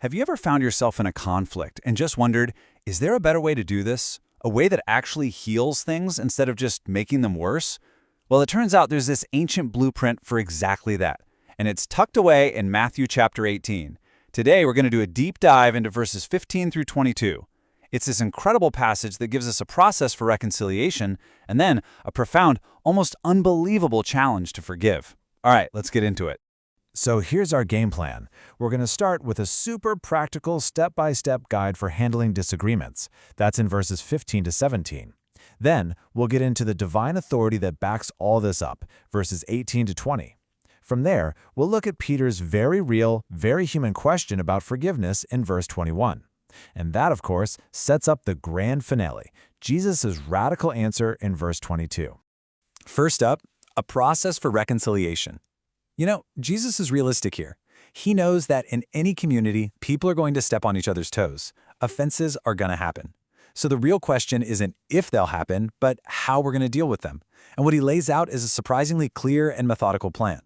Have you ever found yourself in a conflict and just wondered, is there a better way to do this? A way that actually heals things instead of just making them worse? Well, it turns out there's this ancient blueprint for exactly that, and it's tucked away in Matthew chapter 18. Today, we're going to do a deep dive into verses 15 through 22. It's this incredible passage that gives us a process for reconciliation and then a profound, almost unbelievable challenge to forgive. All right, let's get into it. So here's our game plan. We're going to start with a super practical step-by-step guide for handling disagreements. That's in verses 15 to 17. Then we'll get into the divine authority that backs all this up, verses 18 to 20. From there, we'll look at Peter's very real, very human question about forgiveness in verse 21. And that, of course, sets up the grand finale, Jesus' radical answer in verse 22. First up, a process for reconciliation. You know, Jesus is realistic here. He knows that in any community, people are going to step on each other's toes. Offenses are going to happen. So the real question isn't if they'll happen, but how we're going to deal with them. And what he lays out is a surprisingly clear and methodical plan.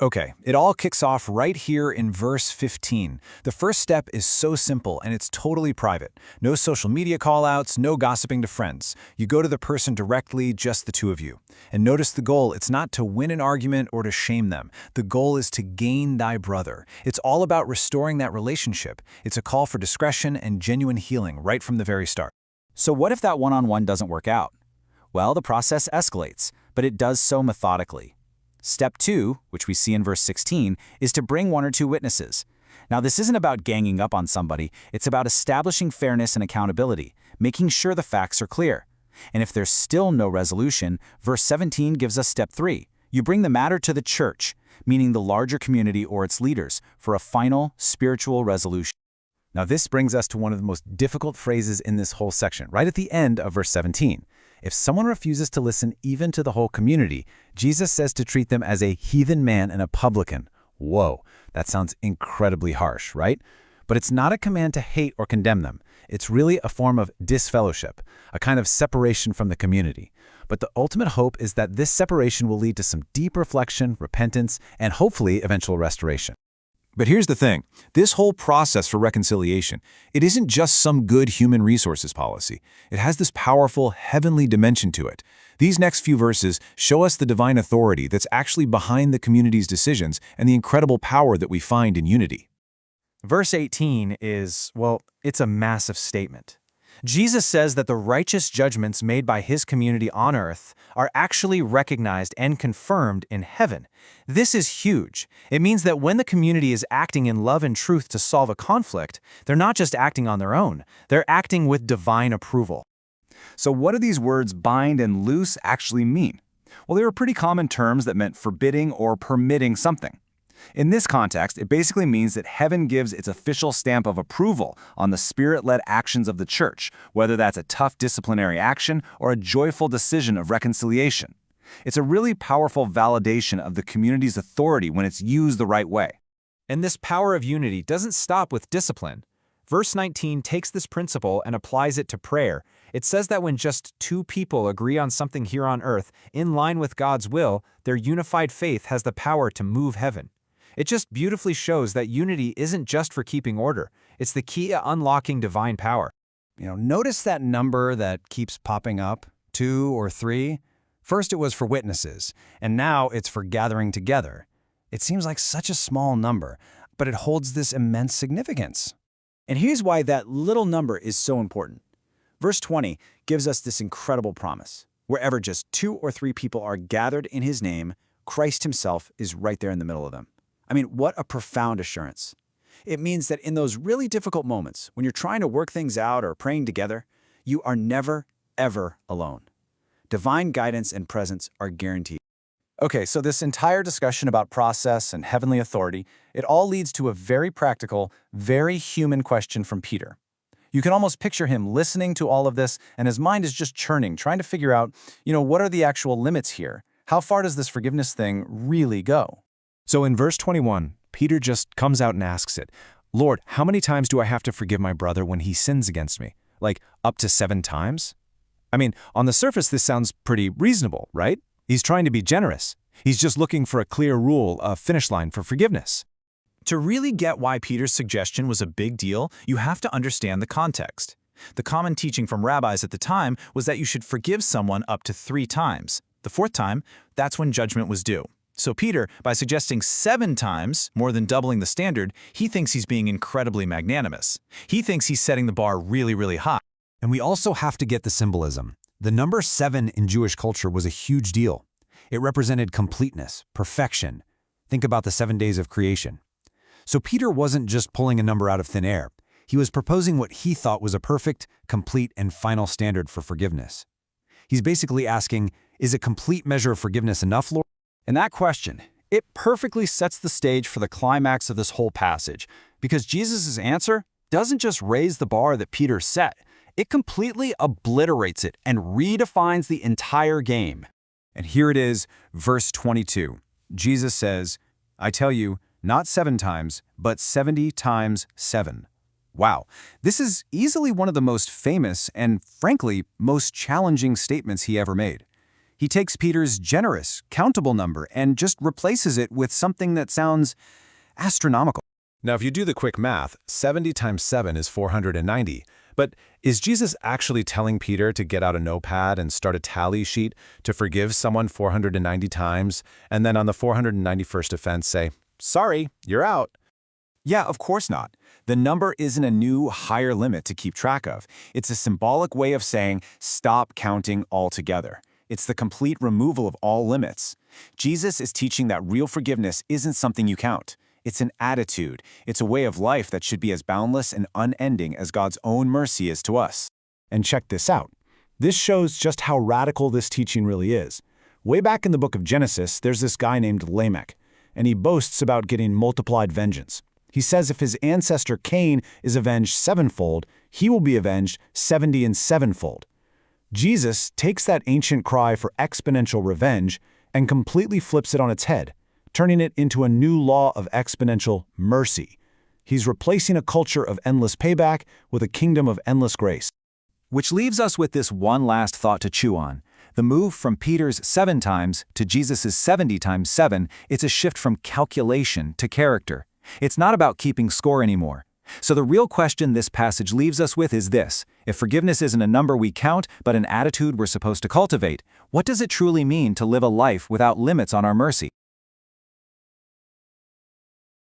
Okay, it all kicks off right here in verse 15. The first step is so simple and it's totally private. No social media callouts, no gossiping to friends. You go to the person directly, just the two of you. And notice the goal, it's not to win an argument or to shame them. The goal is to gain thy brother. It's all about restoring that relationship. It's a call for discretion and genuine healing right from the very start. So what if that one-on-one doesn't work out? Well, the process escalates, but it does so methodically. Step 2, which we see in verse 16, is to bring 1 or 2 witnesses. Now, this isn't about ganging up on somebody. It's about establishing fairness and accountability, making sure the facts are clear. And if there's still no resolution, verse 17 gives us step 3. You bring the matter to the church, meaning the larger community or its leaders, for a final spiritual resolution. Now, this brings us to one of the most difficult phrases in this whole section, right at the end of verse 17. If someone refuses to listen even to the whole community, Jesus says to treat them as a heathen man and a publican. Whoa, that sounds incredibly harsh, right? But it's not a command to hate or condemn them. It's really a form of disfellowship, a kind of separation from the community. But the ultimate hope is that this separation will lead to some deep reflection, repentance, and hopefully eventual restoration. But here's the thing. This whole process for reconciliation, it isn't just some good human resources policy. It has this powerful heavenly dimension to it. These next few verses show us the divine authority that's actually behind the community's decisions and the incredible power that we find in unity. Verse 18 is, well, it's a massive statement. Jesus says that the righteous judgments made by his community on earth are actually recognized and confirmed in heaven. This is huge. It means that when the community is acting in love and truth to solve a conflict, they're not just acting on their own. They're acting with divine approval. So what do these words bind and loose actually mean? Well, they were pretty common terms that meant forbidding or permitting something. In this context, it basically means that heaven gives its official stamp of approval on the Spirit-led actions of the church, whether that's a tough disciplinary action or a joyful decision of reconciliation. It's a really powerful validation of the community's authority when it's used the right way. And this power of unity doesn't stop with discipline. Verse 19 takes this principle and applies it to prayer. It says that when just 2 people agree on something here on earth, in line with God's will, their unified faith has the power to move heaven. It just beautifully shows that unity isn't just for keeping order. It's the key to unlocking divine power. Notice that number that keeps popping up, 2 or 3? First it was for witnesses, and now it's for gathering together. It seems like such a small number, but it holds this immense significance. And here's why that little number is so important. Verse 20 gives us this incredible promise. Wherever just 2 or 3 people are gathered in his name, Christ himself is right there in the middle of them. I mean, what a profound assurance. It means that in those really difficult moments, when you're trying to work things out or praying together, you are never, ever alone. Divine guidance and presence are guaranteed. Okay, so this entire discussion about process and heavenly authority, it all leads to a very practical, very human question from Peter. You can almost picture him listening to all of this, and his mind is just churning, trying to figure out, what are the actual limits here? How far does this forgiveness thing really go? So in verse 21, Peter just comes out and asks it, Lord, how many times do I have to forgive my brother when he sins against me? Like up to 7 times? I mean, on the surface, this sounds pretty reasonable, right? He's trying to be generous. He's just looking for a clear rule, a finish line for forgiveness. To really get why Peter's suggestion was a big deal, you have to understand the context. The common teaching from rabbis at the time was that you should forgive someone up to 3 times. The 4th time, that's when judgment was due. So Peter, by suggesting 7 times, more than doubling the standard, he thinks he's being incredibly magnanimous. He thinks he's setting the bar really, really high. And we also have to get the symbolism. The number 7 in Jewish culture was a huge deal. It represented completeness, perfection. Think about the 7 days of creation. So Peter wasn't just pulling a number out of thin air. He was proposing what he thought was a perfect, complete, and final standard for forgiveness. He's basically asking, is a complete measure of forgiveness enough, Lord? And that question, it perfectly sets the stage for the climax of this whole passage, because Jesus' answer doesn't just raise the bar that Peter set, it completely obliterates it and redefines the entire game. And here it is, verse 22. Jesus says, I tell you, not 7 times, but 70 times 7. Wow, this is easily one of the most famous and, frankly, most challenging statements he ever made. He takes Peter's generous, countable number and just replaces it with something that sounds astronomical. Now, if you do the quick math, 70 times 7 is 490. But is Jesus actually telling Peter to get out a notepad and start a tally sheet to forgive someone 490 times, and then on the 491st offense say, sorry, you're out? Yeah, of course not. The number isn't a new, higher limit to keep track of. It's a symbolic way of saying, stop counting altogether. It's the complete removal of all limits. Jesus is teaching that real forgiveness isn't something you count. It's an attitude. It's a way of life that should be as boundless and unending as God's own mercy is to us. And check this out. This shows just how radical this teaching really is. Way back in the book of Genesis, there's this guy named Lamech, and he boasts about getting multiplied vengeance. He says if his ancestor Cain is avenged 7-fold, he will be avenged 70 and 7-fold. Jesus takes that ancient cry for exponential revenge and completely flips it on its head, turning it into a new law of exponential mercy. He's replacing a culture of endless payback with a kingdom of endless grace. Which leaves us with this one last thought to chew on. The move from Peter's 7 times to Jesus' 70 times 7, it's a shift from calculation to character. It's not about keeping score anymore. So the real question this passage leaves us with is this: if forgiveness isn't a number we count, but an attitude we're supposed to cultivate, what does it truly mean to live a life without limits on our mercy?